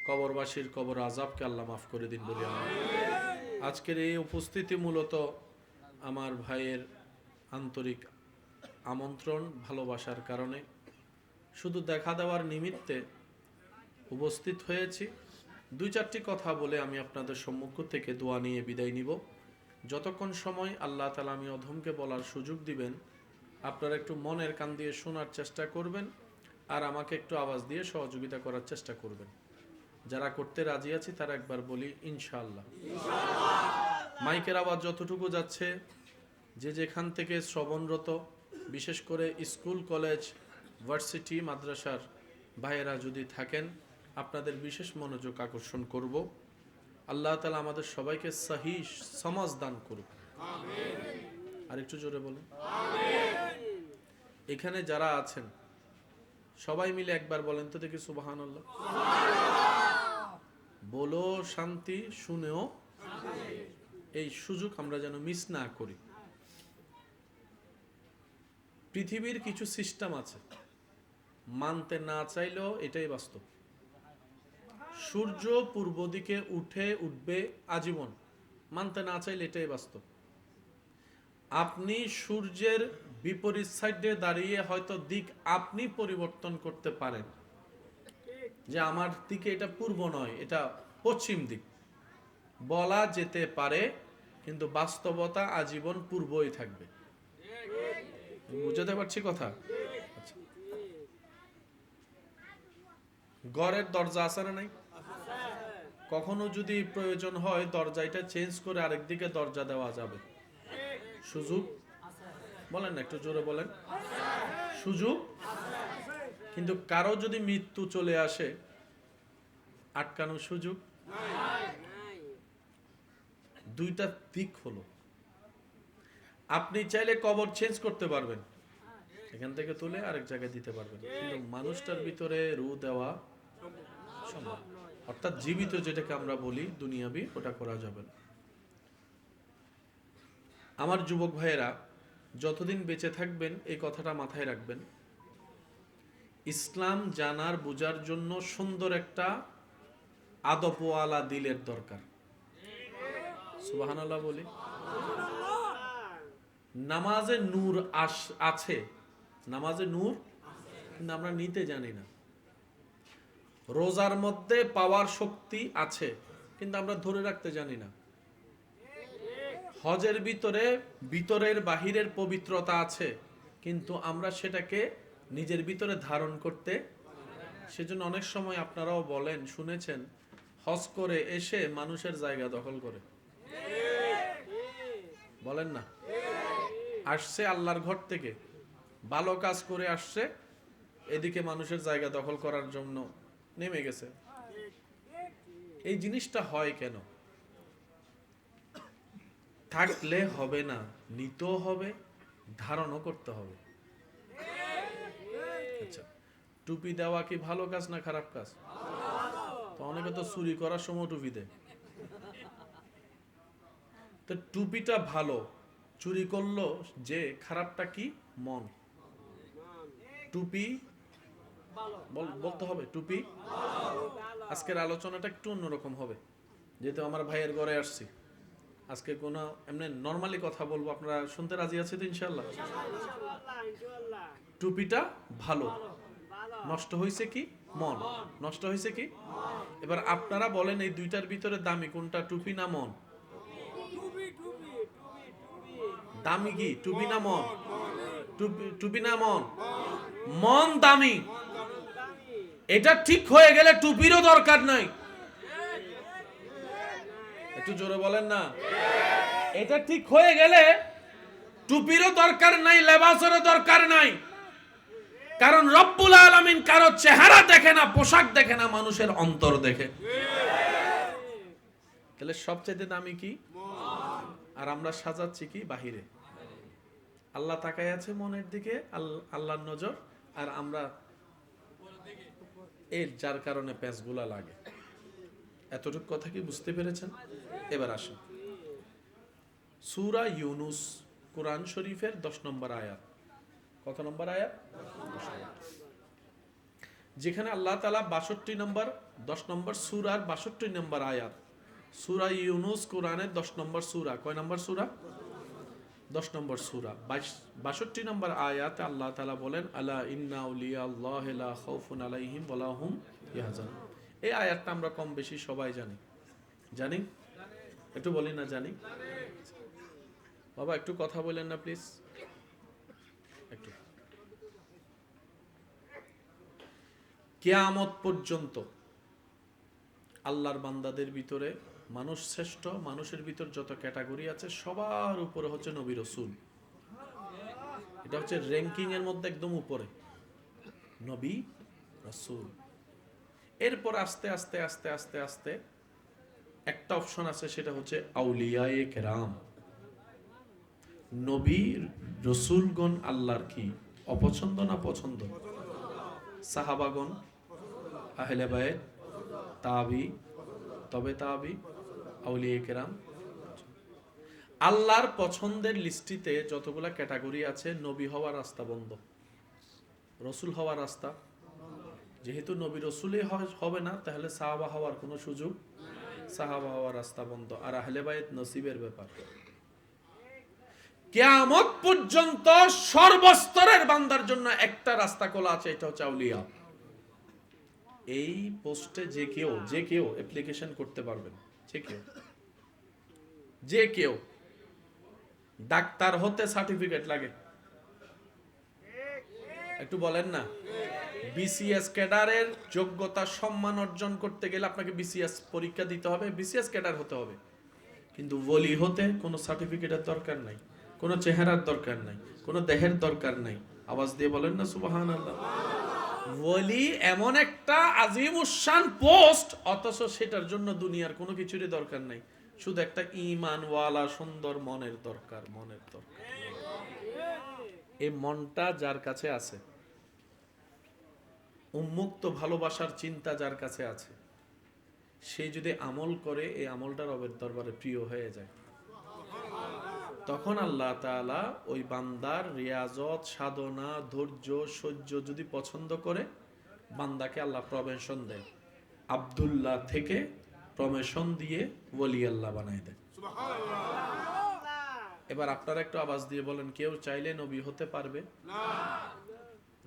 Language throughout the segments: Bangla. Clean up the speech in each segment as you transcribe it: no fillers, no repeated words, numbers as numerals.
কবরবাসীর কবর আযাবকে আল্লাহ মাফ করে দিন বলি আমিন। আজকের এই উপস্থিতি মূলত আমার ভাইয়ের আন্তরিক আমন্ত্রণ, ভালোবাসার কারণে শুধু দেখা দেওয়ার নিমিত্তে উপস্থিত হয়েছি। দুই চারটি কথা বলে আমি আপনাদের সম্মুখ থেকে দোয়া নিয়ে বিদায় নিব। যতক্ষণ সময় আল্লাহ তাআলা আমি অধমকে বলার সুযোগ দিবেন, আপনারা একটু মনের কান দিয়ে শোনার চেষ্টা করবেন আর আমাকে একটু আওয়াজ দিয়ে সহযোগিতা করার চেষ্টা করবেন। যারা করতে রাজি আছি তারা একবার বলি ইনশাআল্লাহ। মাইকের আওয়াজ যতটুকু যাচ্ছে, যে যেখান থেকে শ্রবণরত, বিশেষ করে স্কুল, কলেজ, ভার্সিটি, মাদ্রাসার ভাইয়েরা যদি থাকেন, আপনাদের বিশেষ মনোযোগ আকর্ষণ করব। আল্লাহ তাআলা আমাদের সবাইকে সহি সমাজ দান করুন। আর একটু জোরে বলুন। এখানে যারা আছেন সবাই মিলে একবার বলেন তো দেখি সুবহানাল্লাহ। বলো শান্তি, শুনেও এই সুযোগ আমরা যেন মিস না করি। পৃথিবীর কিছু সিস্টেম আছে, মানতে না চাইলেও এটাই বাস্তব। সূর্য পূর্ব দিকে উঠবে আজীবন, মানতে না চাইলে এটাই বাস্তব। আপনি সূর্যের বিপরীত সাইডে দাঁড়িয়ে হয়তো দিক আপনি পরিবর্তন করতে পারেন, যে আমার দিকে এটা পূর্ব নয়, এটা পশ্চিম দিক বলা যেতে পারে, কিন্তু বাস্তবতা আজীবন পূর্বই থাকবে। বুঝতে পারছি কথা? আচ্ছা। ঘরের দরজা আছে না নাই? কখনো যদি প্রয়োজন হয় দরজাটা চেঞ্জ করে আরেক দিকে দরজা দেওয়া যাবে, সুযোগ বলেন না, একটু জোরে বলেন। সুযোগ। কিন্তু কারো যদি মৃত্যু চলে আসে, আটকানোর সুযোগ। দুইটা দিক হলো। আপনি চাইলে কবর চেঞ্জ করতে পারবেন, এখান থেকে তুলে আরেক জায়গায় দিতে পারবেন, কিন্তু মানুষটার ভিতরে রূহ দেওয়া সম্ভব, অর্থাৎ জীবিত যেটাকে আমরা বলি দুনিয়াবি, ওটা করা যাবে না। আমার যুবক ভাইয়েরা যতদিন বেঁচে থাকবেন এই কথাটা মাথায় রাখবেন। ইসলাম জানার বুঝার জন্য সুন্দর একটা আদবওয়ালা দিলের দরকার। সুবহানাল্লাহ বলি। নামাজে নূর আছে, নামাজে নূর, কিন্তু আমরা নিতে জানি না। রোজার মধ্যে পাওয়ার শক্তি আছে, কিন্তু আমরা ধরে রাখতে জানি না। হজের ভিতরে ভিতরের বাহিরের পবিত্রতা আছে, কিন্তু আমরা সেটাকে নিজের ভিতরে ধারণ করতে, সেজন্য অনেক সময় আপনারাও বলেন, শুনেছেন, হজ করে এসে মানুষের জায়গা দখল করে। বলেন না? আসছে আল্লাহর ঘর থেকে, ভালো কাজ করে আসছে, এদিকে মানুষের জায়গা দখল করার জন্য নেমে গেছে। এই জিনিসটা হয় কেন? থাকলে হবে না, নিতেও হবে, ধারণও করতে হবে। আচ্ছা, টুপি দেওয়া কি ভালো কাজ না খারাপ কাজ? তো অনেকে তো চুরি করার সময় টুপি দেয়। তো টুপিটা ভালো, চুরি করলো যে, খারাপটা কি? মন। টুপি বলতে হবে, টুপি। আজকের আলোচনাটা একটু অন্যরকম হবে, যেহেতু আমার ভাইয়ের ঘরে আসছি। আজকে কোনো এমনি নর্মালি কথা বলবো, আপনারা শুনতে রাজি আছে তো ইনশাআল্লাহ? টুপিটা ভালো, নষ্ট হয়েছে কি? মন। নষ্ট হয়েছে কি? এবার আপনারা বলেন, এই দুইটার ভিতরে দামি কোনটা, টুপি না মন? দামি কি টুপি না মন? টুপি না মন? মন দামি। এটা ঠিক হয়ে গেলে টুপিরও দরকার নাই। একটু জোরে বলেন না। এটা ঠিক হয়ে গেলে টুপিরও দরকার নাই, লেবাসেরও দরকার নাই। কারণ রব্বুল আলামিন কারো চেহারা দেখে না, পোশাক দেখে না, মানুষের অন্তর দেখে। তাহলে সবচেয়ে দামি কি? আর আমরা সাজাচ্ছি কি? বাহিরে। আল্লাহ তাকায় আছে মনের দিকে, আল্লাহর নজর, আর আমরা এর যার কারণে প্যাঁচগুলা লাগে। এতটুকু কথা কি বুঝতে পেরেছেন? এবার আসুন সূরা ইউনুস, কোরআন শরীফের 10 নম্বর আয়াত। কত নম্বর আয়াত? যেখানে আল্লাহ তাআলা 62 নম্বর 10 নম্বর সূরার 62 নম্বর আয়াত, সূরা ইউনূস কোরআনের 10 নম্বর সূরা, কয় নম্বর সূরা? 10 নম্বর সূরা 62 নম্বর আয়াতে আল্লাহ তাআলা বলেন, আলা ইন্না আউলিয়া আল্লাহি লা খাউফুন আলাইহিম ওয়া লা হুম ইয়াহজানুন। এই আয়াতটা আমরা কম বেশি সবাই জানি, জানি? একটু বলি না জানি? বাবা একটু কথা বলেন না প্লিজ, একটু। কিয়ামত পর্যন্ত আল্লাহর বান্দাদের ভিতরে মানুষ শ্রেষ্ঠ, মানুষের ভিতর যত ক্যাটাগরি আছে সবার উপরে হচ্ছে নবী রাসূল। এটা হচ্ছে র্যাঙ্কিং এর মধ্যে একদম উপরে, নবী রাসূল। এরপর আস্তে আস্তে আস্তে আস্তে আস্তে একটা অপশন আছে, সেটা হচ্ছে আউলিয়ায়ে কেরাম। নবী রাসূলগণ আল্লাহর কি অপছন্দ না পছন্দ? সাহাবাগণ, আহলে বায়ত, তাবি, তবে তাবি, আউলিয়ায়ে কেরাম। আল্লাহর পছন্দের লিস্টিতে যতগুলা ক্যাটাগরি আছে, নবী হওয়ার রাস্তা বন্ধ, রসুল হওয়ার রাস্তা। যেহেতু নবী রসুলই হবে না, তাহলে সাহাবা হওয়ার কোনো সুযোগ, সাহাবা হওয়ার রাস্তা বন্ধ। আর আহলে বায়ত নসিবের ব্যাপার। কিয়ামত পর্যন্ত সর্বস্তরের বান্দার জন্য একটা রাস্তা খোলা আছে, এটা হচ্ছে আউলিয়া। এই পোস্টে যে কেউ অ্যাপ্লিকেশন করতে পারবেন, যে কেউ। ডাক্তার হতে সার্টিফিকেট লাগে, একটু বলেন না? বিসিএস ক্যাডারের যোগ্যতা সম্মান অর্জন করতে গেলে আপনাকে বিসিএস পরীক্ষা দিতে হবে, বিসিএস ক্যাডার হতে হবে। কিন্তু ওলি হতে কোনো সার্টিফিকেটের দরকার নাই, কোনো চেহারার দরকার নাই, কোনো দেহের দরকার নাই। আওয়াজ দিয়ে বলেন না সুবহানাল্লাহ। ওলি এমন একটা আজিম উশান পোস্ট, অথচ সেটার জন্য দুনিয়ার কোনো কিছুরই দরকার নাই, শুধু একটা ঈমানওয়ালা সুন্দর মনের দরকার, মনের দরকার। এই মনটা যার কাছে আছে, উন্মুক্ত ভালোবাসার চিন্তা যার কাছে আছে, সে যদি আমল করে, এই আমলটা রবের দরবারে প্রিয় হয়ে যায়। তখন আল্লাহ তাআলা ওই বান্দার রিয়াজত, সাধনা, ধৈর্য, সহ্য যদি পছন্দ করে, বান্দাকে আল্লাহ প্রমোশন দেয়। আব্দুল্লাহ থেকে প্রমোশন দিয়ে ওলি আল্লাহ বানায় দেয়। এবার আপনারা একটু আওয়াজ দিয়ে বলেন, কেউ চাইলে নবী হতে পারবে না,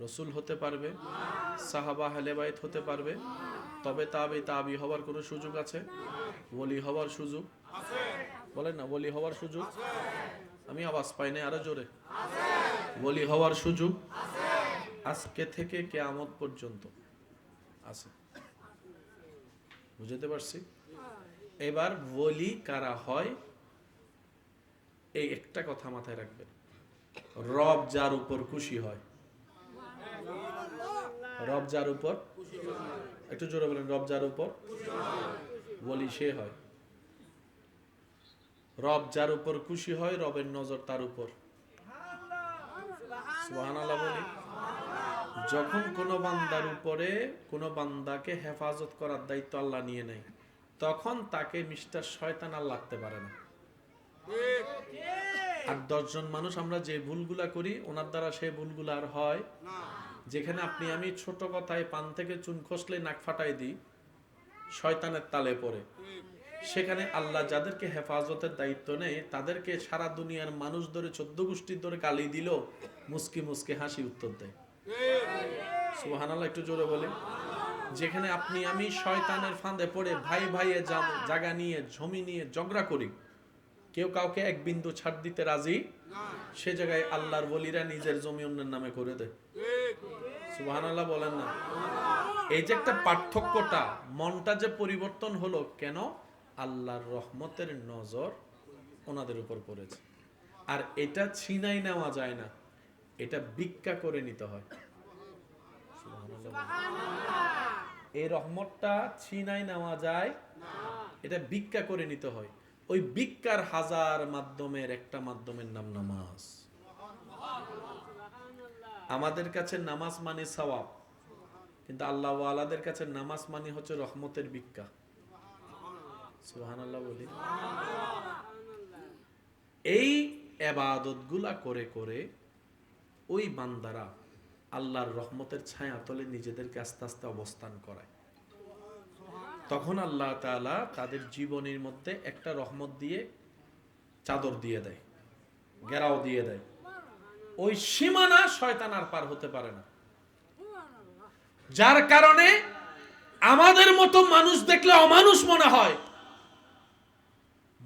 রসুল হতে পারবে, সাহাবা আহলে বাইত হতে পারবে, তবে তাবি হওয়ার কোনো সুযোগ আছে? ওলি হওয়ার সুযোগ আছে? বলেন না, ওলি হওয়ার সুযোগ আছে? আমি আওয়াজ পাই না, আরো জোরে। ওলি হওয়ার সুযোগ আছে, আজকে থেকে কিয়ামত পর্যন্ত আছে। বুঝতে পারছি? এবার ওলি কারা হয়, এই একটা কথা মাথায় রাখবেন, রব যার উপর খুশি হয়। রব যার উপর, একটু জোরে বলেন, রব যার উপর ওলি সে হয়। রব যার উপর খুশি হয়, রবের নজর তার উপর। সুবহানাল্লাহ বলি। যখন কোনো বান্দার উপরে কোনো বান্দাকে হেফাজত করার দায়িত্ব আল্লাহ নিয়ে নেয়, তখন তাকে মিস্টার শয়তান আর লাগতে পারে না। আর 10 জন মানুষ আমরা যে ভুলগুলা করি, ওনার দ্বারা সেই ভুলগুলা আর হয় না। যেখানে আপনি আমি ছোট কথায় পান থেকে চুন খসলে নাক ফাটাই দিই, শয়তানের তালে পড়ে, সেখানে আল্লাহ যাদেরকে হেফাজতের দায়িত্ব নেয়, তাদেরকে সারা দুনিয়ার মানুষ ধরে 14 গোষ্ঠীর ধরে গালি দিল, মুস্কি মুস্কি হাসি উত্তর দেয়। সুবহানাল্লাহ, একটু জোরে বলে। যেখানে আপনি আমি শয়তানের ফাঁদে পড়ে ভাই ভাইয়ে জায়গা নিয়ে, জমি নিয়ে ঝগড়া করি, কেউ কাউকে এক বিন্দু ছাড় দিতে রাজি, সে জায়গায় আল্লাহর ওলিরা নিজের জমি অন্যের নামে করে দেয়। সুবহানাল্লাহ বলেন না? এই যে একটা পার্থক্যটা, মনটা যে পরিবর্তন হলো কেন? আল্লাহর রহমতের নজর ওনাদের উপর পড়েছে। আর এটা ছিনাই নেওয়া যায় না, এটা ভিক্ষা করে নিতে হয়। এই রহমতটা ছিনাই নেওয়া যায় না, এটা ভিক্ষা করে নিতে হয়। ওই ভিক্ষার হাজার মাধ্যমের একটা মাধ্যমের নাম নামাজ। আমাদের কাছে নামাজ মানে সওয়াব, কিন্তু আল্লাহ ওয়ালাদের কাছে নামাজ মানে হচ্ছে রহমতের ভিক্ষা। সুবহানাল্লাহ বলি। এই ইবাদতগুলা করে করে ওই বান্দারা আল্লাহর রহমতের ছায়া তলে নিজেদেরকে আস্তে আস্তে অবস্থান করায়, তখন আল্লাহ তাআলা তাদের জীবনের মধ্যে একটা রহমত দিয়ে চাদর দিয়ে দেয়, ঘেরাও দিয়ে দেয়। ওই সীমানা শয়তান আর পার হতে পারে না। যার কারণে আমাদের মতো মানুষ দেখলে অমানুষ মনে হয়,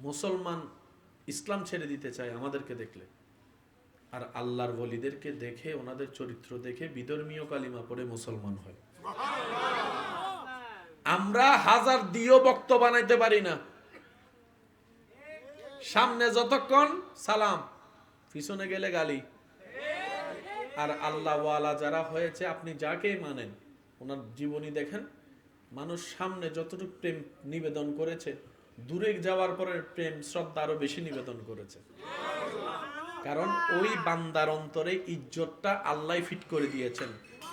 মুসলমান ইসলাম ছেড়ে দিতে চায় আমাদেরকে দেখলে। আর আল্লাহর ওলিদেরকে দেখে, ওনাদের চরিত্র দেখে বিধর্মীয় কালিমা পড়ে মুসলমান হয়। আমরা হাজার দিয়েও বক্ত বানাইতে পারি না। সামনে যতক্ষণ সালাম, পিছনে গেলে গালি। আর আল্লাহ ওয়ালা যারা হয়েছে, আপনি যাকে মানেন ওনার জীবনী দেখেন, মানুষ সামনে যতটুকু প্রেম নিবেদন করেছে, দূরে যাওয়ার পরে প্রেম শ্রদ্ধা আরো বেশি নিবেদন করেছে। কারণ ওই বান্দার অন্তরে ইজ্জতটা আল্লাহ ফিট করে দিয়েছেন।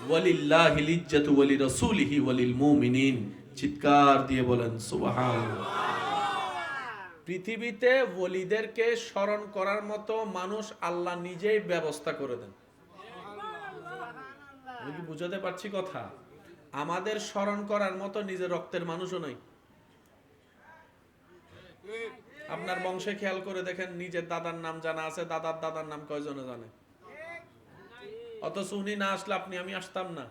ওয়ালিল্লাহিল ইজ্জাতু ওয়ালি রাসূলিহি ওয়ালিল মুমিনিন। চিৎকার দিয়ে বলেন সুবহানাল্লাহ। পৃথিবীতে ওলিদেরকে স্মরণ করার মতো মানুষ আল্লাহ নিজেই ব্যবস্থা করে দেন। আমি কি বুঝাতে পারছি কথা? আমাদের স্মরণ করার মতো নিজের রক্তের মানুষও নাই। আপনার বংশে খেয়াল করে দেখেন, নিজের দাদার নাম জানা আছে, দাদার দাদার নাম কয়জনে জানে? অথচ উনি না আসলে আপনি আমি আসতাম না।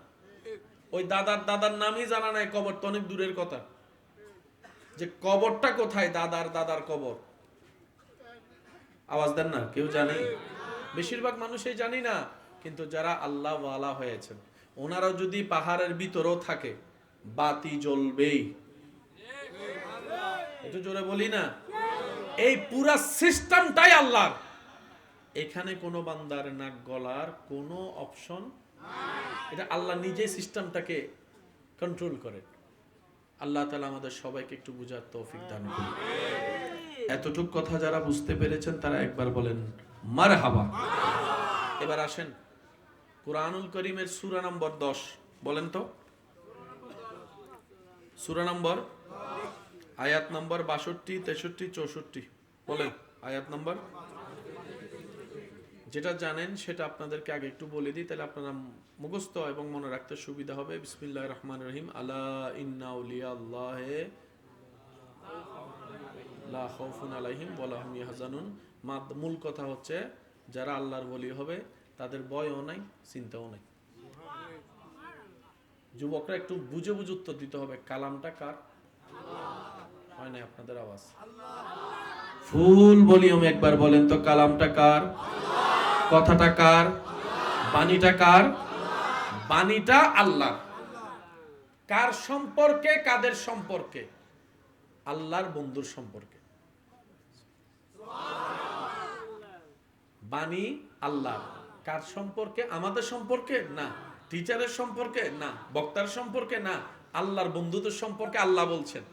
ওই দাদার দাদার নামই জানা নাই, কবর তো অনেক দূরের কথা। যে কবরটা কোথায়, দাদার দাদার কবর, আওয়াজ দেন না, কেউ জানে? বেশিরভাগ মানুষই জানি না। কিন্তু যারা আল্লাহ ওয়ালা হয়েছেন, ওনারাও যদি পাহাড়ের ভিতরেও থাকে, বাতি জ্বলবেই। একটু জোরে বলি না? এই পুরা সিস্টেমটাই আল্লাহর। এখানে কোনো বান্দার নাক গলার কোনো অপশন নাই। এটা আল্লাহ নিজে সিস্টেমটাকে কন্ট্রোল করে। আল্লাহ তাআলা আমাদের সবাইকে একটু বুঝার তৌফিক দান করুন। এতটুক কথা যারা বুঝতে পেরেছেন তারা একবার বলেন মারহাবা। এবার আসেন কুরআনুল কারীমের সূরা নম্বর 10 বলেন তো। সূরা নম্বর, আয়াত নম্বর 62, 63, 64 বলেন। আয়াত নম্বর যেটা জানেন সেটা আপনাদেরকে আগে একটু বলে দিই, তাহলে আপনারা মুখস্থ এবং মনে রাখতে সুবিধা হবে। বিসমিল্লাহির রহমানির রহিম। আলা ইন্না আউলিয়া আল্লাহি লা খাউফুন আলাইহিম ওয়া লা হুম ইয়াহজানুন। মূল কথা হচ্ছে, যারা আল্লাহর ওলি হবে তাদের ভয়ও নাই, চিন্তাও নাই। যুবকরা একটু বুঝে বুঝে উত্তর দিতে হবে। কালামটা কার? হয় না আপনাদের আওয়াজ? ফুল ভলিউম একবার বলেন তো, কালামটা কার? কথাটা কার? বাণীটা কার? বাণীটা আল্লাহ। কার সম্পর্কে? কাদের সম্পর্কে? আল্লাহর বন্ধুর সম্পর্কে। বাণী আল্লাহ। কার সম্পর্কে? আমাদের সম্পর্কে না, টিচারের সম্পর্কে না, বক্তার সম্পর্কে না, আল্লাহর বন্ধুদের সম্পর্কে আল্লাহ বলছেন।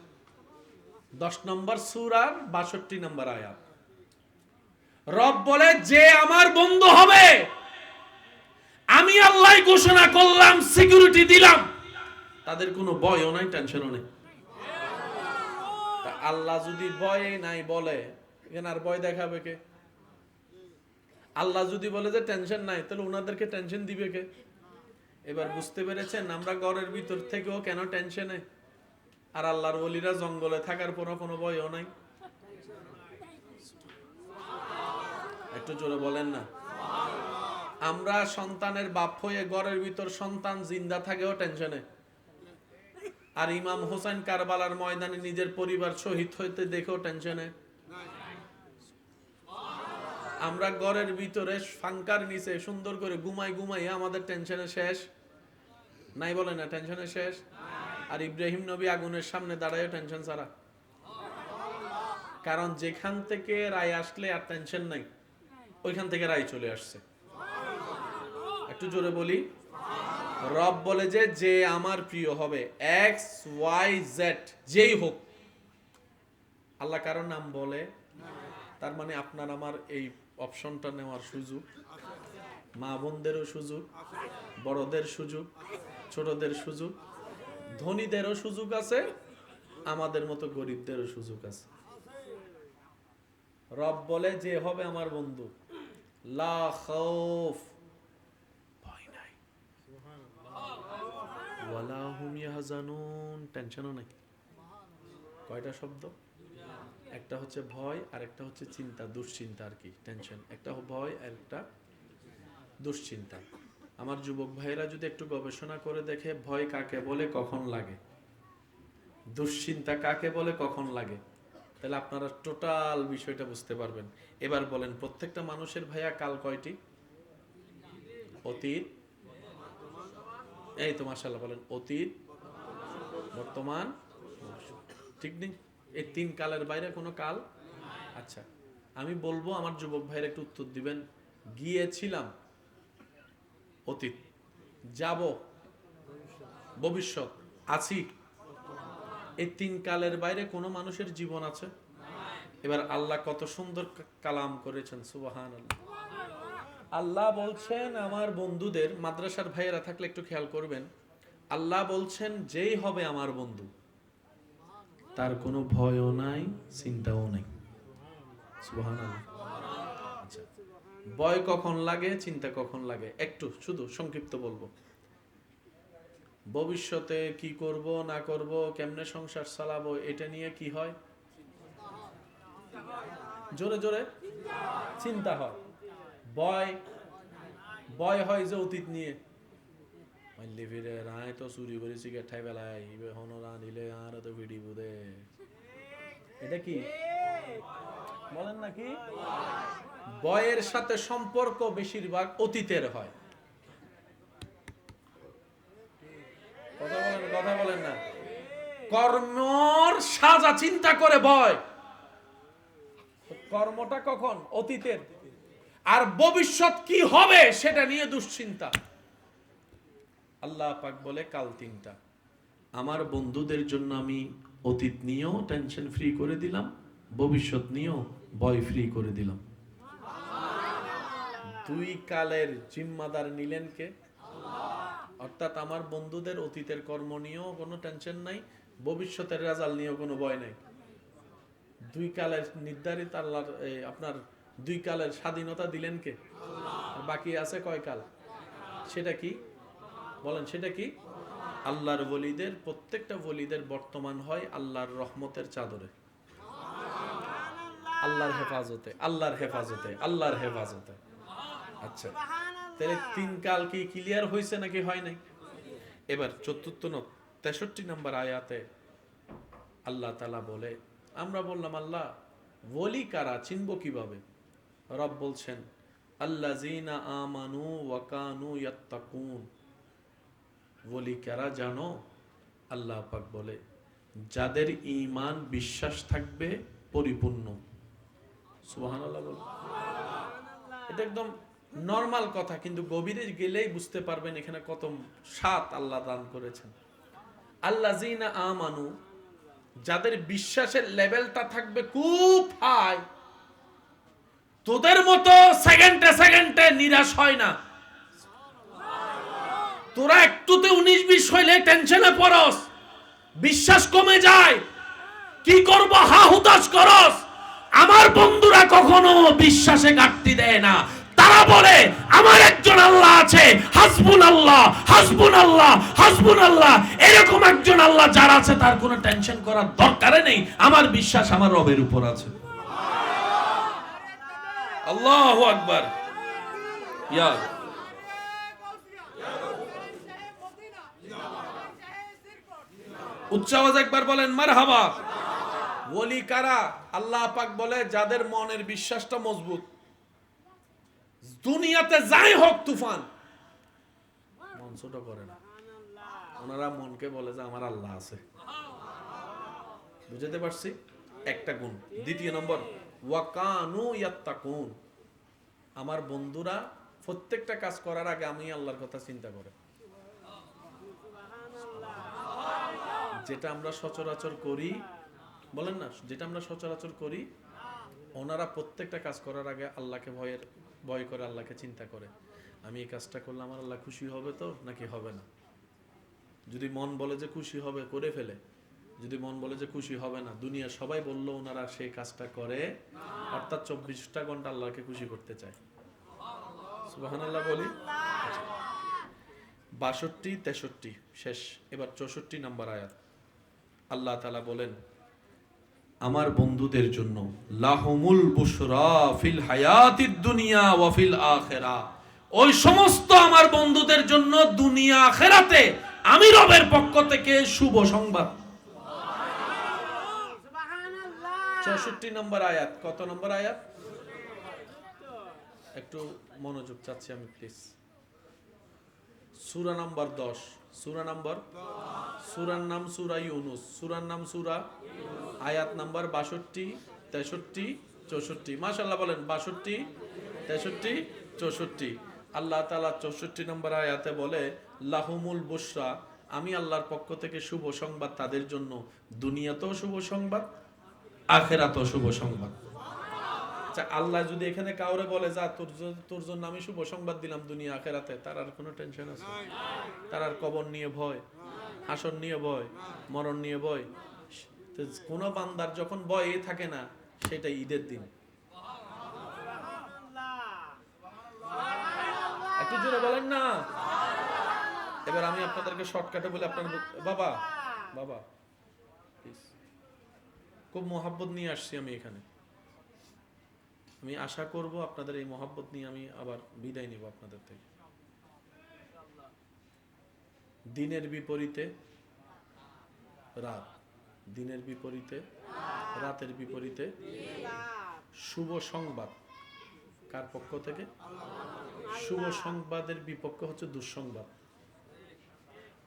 10 নম্বর সূরার 62 নম্বর আয়াত। রব বলে, যে আমার বন্ধু হবে আমি আল্লাহ ঘোষণা করলাম, সিকিউরিটি দিলাম, তাদের কোনো ভয়ও নাই, টেনশনও নেই। তা আল্লাহ যদি ভয় নাই বলে, এখানে আর ভয় দেখাবে কে? আল্লাহ যদি বলে যে টেনশন নাই, তাহলে ওনাদেরকে টেনশন দিবে কে? এবার বুঝতে পেরেছেন আমরা ঘরের ভিতর থেকেও কেন টেনশনে, আর আল্লাহর ওলিরা জঙ্গলে থাকার পরও কোনো ভয়ও নাই। একটু জোরে বলেন না। আমরা সন্তানের বাপ হয়ে ঘরের ভিতর সন্তান জিন্দা থাকেও টেনশনে, আর ইমাম হোসেন কারবালার ময়দানে নিজের পরিবার শহীদ হইতে দেখেও টেনশনে। আমরা ঘরের ভিতরে ফাঙ্কার নিচে সুন্দর করে ঘুমাই ঘুমাই আমাদের টেনশনে শেষ নাই, বলে না? টেনশনে শেষ। আর ইব্রাহিম নবী আগুনের সামনে দাঁড়ায় টেনশন ছাড়া। কারণ যেখান থেকে রায় আসলে আর টেনশন নাই, ওইখান থেকে রায় চলে আসছে। একটু জোরে বলি। রব বলে যে, যে আমার প্রিয় হবে, এক্স ওয়াই জেড যেই হোক। আল্লাহ কারো নাম বলে? তার মানে আপনার আমার এই অপশনটা নেওয়ার সুযোগ, মা বোনদেরও সুযোগ, বড়দের সুযোগ, ছোটদের সুযোগ, ধনীদেরও সুযোগ আছে, আমাদের মতো গরিবদেরও সুযোগ আছে। রব বলে, যে হবে আমার বন্ধু, লা খাউফ, ভয় নাই, ওয়ালা হুম ইয়াহজানুন, টেনশনও নাই। কয়টা শব্দ? একটা হচ্ছে ভয় আর একটা হচ্ছে চিন্তা, দুশ্চিন্তা আর কি, টেনশন। একটা ভয় আর একটা দুশ্চিন্তা। আমার যুবক ভাইয়েরা যদি একটু গবেষণা করে দেখে ভয় কাকে বলে, কখন লাগে, দুশ্চিন্তা কাকে বলে, কখন লাগে, তাহলে আপনারা টোটাল বিষয়টা বুঝতে পারবেন। এবার বলেন, প্রত্যেকটা মানুষের ভাইয়া কাল কয়টি? অতীত, এই তো মাশাআল্লাহ বলেন, অতীত, বর্তমান, ভবিষ্যৎ। ঠিক নেই? এই তিন কালের বাইরে কোনো কাল। আচ্ছা, আমি বলবো, আমার যুবক ভাইয়ের একটু উত্তর দিবেন। গিয়েছিলাম অতীত, যাব ভবিষ্যৎ, আছি, এই তিন কালের বাইরে কোনো মানুষের জীবন আছে? এবার আল্লাহ কত সুন্দর কালাম করেছেন, সুবহানাল্লাহ। আল্লাহ বলছেন, আমার বন্ধুদের, মাদ্রাসার ভাইয়েরা থাকলে একটু খেয়াল করবেন, আল্লাহ বলছেন যেই হবে আমার বন্ধু তার কোনো ভয়ও নাই, চিন্তাও নাই। সুবহানাল্লাহ। আচ্ছা, ভয় কখন লাগে, চিন্তা কখন লাগে, একটু শুধু সংক্ষিপ্ত বলবো। ভবিষ্যতে কি করব না করব, কেমনে সংসার চালাবো, এটা নিয়ে কি হয়? জোরে জোরে চিন্তা হয়। ভয়, ভয় হয় যে অতীত নিয়ে, মাইলে ফিরে রায় তো চুরি করে সিগারেট খাই বেলায় হনো রাঁধিলে আর তো ভিডি বুদে, এটা কি বলেন নাকি? ভয়ের সাথে সম্পর্ক বেশিরভাগ অতীতের হয়। কথা বলেন না। কর্মর সাজা চিন্তা করে ভয়, কর্মটা কখন? অতীতের। আর ভবিষ্যৎ কি হবে সেটা নিয়ে দুশ্চিন্তা। আল্লাহ পাক বলে কাল তিনটা। আমার বন্ধুদের জন্য আমি অতীত নিয়েও টেনশন ফ্রি করে দিলাম, ভবিষ্যৎ নিয়েও ভয় ফ্রি করে দিলাম। দুই কালের জিম্মাদার নিলেন কে? অর্থাৎ আমার বন্ধুদের অতীতের কর্ম নিয়েও কোনো টেনশন নাই, ভবিষ্যতের রেজাল্ট নিয়েও কোনো ভয় নাই। দুই কালের নির্ধারিত আল্লাহর আপনার দুই কালের স্বাধীনতা দিলেন কে? আর বাকি আছে কয় কাল? সেটা কি বলেন, সেটা কি? আল্লাহর ওলিদের, প্রত্যেকটা ওলিদের বর্তমান হয় আল্লাহর রহমতের চাদরে, আল্লাহর হেফাজতে, আল্লাহর হেফাজতে, আল্লাহর হেফাজতে। আচ্ছা, তাহলে তিন কাল কি ক্লিয়ার হয়েছে নাকি হয় নাই? এবার 63 নম্বর আয়াতে আল্লাহ তাআলা বলে, আমরা বললাম আল্লাহ ওলি কারা, চিনবো কিভাবে? রব বলছেন, আল্লাযীনা আমানু ওয়া কানু ইয়াত্তাকুন। ওলি কারা জানো? আল্লাহ পাক বলে, যাদের ঈমান বিশ্বাস থাকবে পরিপূর্ণ। সুবহানাল্লাহ বলে। এটা একদম নরমাল কথা, কিন্তু গভীরে গেলেই বুঝতে পারবেন এখানে কত স্বাদ আল্লাহ দান করেছেন। আল্লাযীনা আমানু, যাদের বিশ্বাসের লেভেলটা থাকবে খুব হাই, তোদের মতো সেকেন্ডে সেকেন্ডে নিরাশ হয় না। তোরা একটুতে 19-20 হইলে টেনশনে পড়স, বিশ্বাস কমে যায়, কি করব হা হুতাশ করস। আমার বন্ধুরা কখনো বিশ্বাসে ঘাটতি দেয় না। তারা বলে আমার একজন আল্লাহ আছে, হাসবুনাল্লাহ হাসবুনাল্লাহ হাসবুনাল্লাহ। এরকম একজন আল্লাহ যার আছে তার কোনো টেনশন করার দরকার নেই, আমার বিশ্বাস আমার রবের উপর আছে। আল্লাহু আকবার। ইয়া উচ্চ আওয়াজ একবার বলেন মারহাবা। ওলি কারা? আল্লাহ পাক বলে, যাদের মনের বিশ্বাসটা মজবুত, দুনিয়াতে যাই হোক তুফান, মন ছোট করে না। ওনারা মনকে বলে যে আমার আল্লাহ আছে। বুঝতে পারছি? একটা গুণ। দ্বিতীয় নম্বর, ওয়া কানু ইয়াত্তাকুন। আমার বন্ধুরা প্রত্যেকটা কাজ করার আগে আমি আল্লাহর কথা চিন্তা করে। যেটা আমরা সচরাচর করি, বলেন না, যেটা আমরা সচরাচর করি, ওনারা প্রত্যেকটা কাজ করার আগে আল্লাহকে ভয় করে, আল্লাহকে চিন্তা করে। আমি এই কাজটা করলে আমার আল্লাহ খুশি হবে তো নাকি হবে না? যদি মন বলে যে খুশি হবে, করে ফেলে। যদি মন বলে যে খুশি হবে না, দুনিয়া সবাই বললো ওনারা সেই কাজটা করে, অর্থাৎ 24টা ঘন্টা আল্লাহকে খুশি করতে চায়। সুবহানাল্লাহ বলি। 62, 63 শেষ। এবার 64 নম্বর আয়াত। আল্লাহ তাআলা বলেন, আমার বন্ধুদের জন্য লাহুমুল বুশরা ফিল হায়াতিদ দুনিয়া ওয়া ফিল আখিরাহ, ওই সমস্ত আমার বন্ধুদের জন্য দুনিয়া আখিরাতে আমি রবের পক্ষ থেকে শুভ সংবাদ। 64 নম্বর আয়াত। কত নম্বর আয়াত? একটু মনোযোগ চাচ্ছি আমি প্লিজ। সূরা নাম্বার 10। সূরা নাম্বার, সূরার নাম সূরা ইউনুস, সূরার নাম সূরা, আয়াত নাম্বার 62, 63, 64। মাশাআল্লাহ বলেন 62, 63, 64। আল্লাহ তাআলা 64 নম্বর আয়াতে বলে, লাহুমুল বুশরা, আমি আল্লাহর পক্ষ থেকে শুভ সংবাদ তাদের জন্য, দুনিয়াতেও শুভ সংবাদ, আখিরাতেও শুভ সংবাদ। আচ্ছা, আল্লাহ যদি এখানে কাউরে বলে, যা তোর জন্য আমি শুভ সংবাদ দিলাম দুনিয়া আখিরাতে, তার আর কোনো টেনশন আছে? তার আর কবর নিয়ে ভয়, হাসর নিয়ে ভয়, মরণ নিয়ে ভয়? কোন বান্দার যখন ভয় থাকে না, সেটা ঈদের দিন। একটু জোরে বলেন না। এবার আমি আপনাদেরকে শর্টকাটে বলে, আপনার বাবা বাবা প্লিজ, খুব মহব্বত নিয়ে আসছি আমি এখানে। আমি আশা করব আপনাদের এই মহব্বত নিয়ে আমি আবার বিদায় নিব আপনাদের থেকে। দিনের বিপরীতে রাত, দিনের বিপরীতে, রাতের বিপরীতে শুভ সংবাদ। কার পক্ষ থেকে? শুভ সংবাদের বিপক্ষে হচ্ছে দুঃসংবাদ।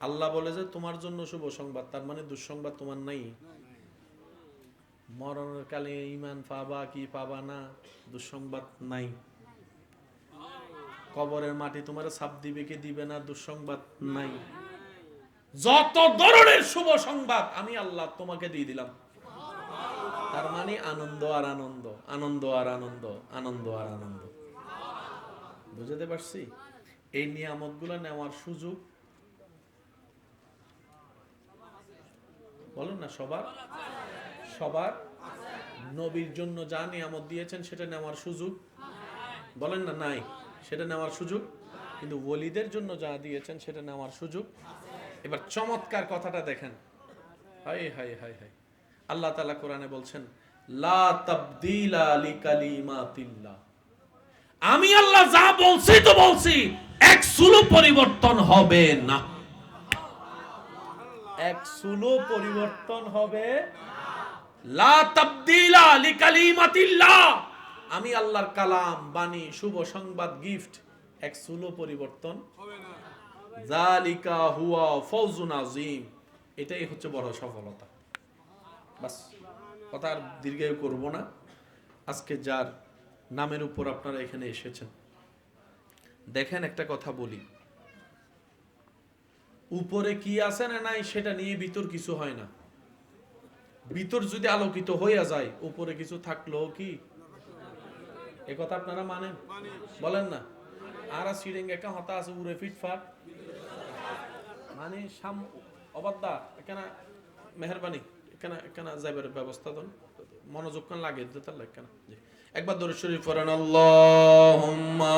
আল্লাহ বলে যে তোমার জন্য শুভ সংবাদ, তার মানে দুঃসংবাদ তোমার নাই। মরণের কালে ঈমান পাবা কি পাবা না, দুঃসংবাদ নাই। কবরের মাটি তোমার ছাপ দিবে কি দিবে না, দুঃসংবাদ নাই। যত ধরনের শুভ সংবাদ আমি আল্লাহ তোমাকে দিয়ে দিলাম। তার মানে আনন্দ আর আনন্দ, আনন্দ আর আনন্দ, আনন্দ আর আনন্দ। বুঝতে পারছি? এই নিয়ামতগুলো নেওয়ার সুযোগ বলেন না সবার, সবার। নবীর জন্য যা নিয়ামত দিয়েছেন সেটা নেওয়ার সুযোগ বলেন না নাই, সেটা নেওয়ার সুযোগ। কিন্তু ওলিদের জন্য যা দিয়েছেন সেটা নেওয়ার সুযোগ। এবার চমৎকার কথাটা দেখেন, হাই হাই হাই হাই। আল্লাহ তাআলা কোরআনে বলছেন, লা তাবদীলা লিকালিমাতিল্লাহ, আমি আল্লাহ যা বলছি তো বলছি, এক চুলও পরিবর্তন হবে না। এক চুলও পরিবর্তন হবে। লা তাবদীলা লিকালিমাতিল্লাহ, আমি আল্লাহর কালাম, বাণী, শুভ সংবাদ, গিফট, এক চুলও পরিবর্তন হবে না। যালিকা হুয়া ফাওজুন আযীম, এটাই হচ্ছে বড় সফলতা। বাস, কথা আর দীর্ঘায়ু করব না। আজকে যার নামের উপর আপনারা এখানে এসেছেন, দেখেন একটা কথা বলি, উপরে কি আছে না নাই সেটা নিয়ে ভিতর কিছু হয় না। ভিতর যদি আলোকিত হইয়া যায়, উপরে কিছু থাকলেও কি এ কথা আপনারা মানেন? বলেন না। আর সিরিঙ্গে কা হতা আছে উড়ে ফিটফাট মানে সাম অবাদ্দা এখানে মেহরবানি এখানে এখানে যাইবার ব্যবস্থা দেন, মনোযোগ কান লাগে দিতে লাগে কেন। একবার দরুদ শরীফ পড়েন, আল্লাহুম্মা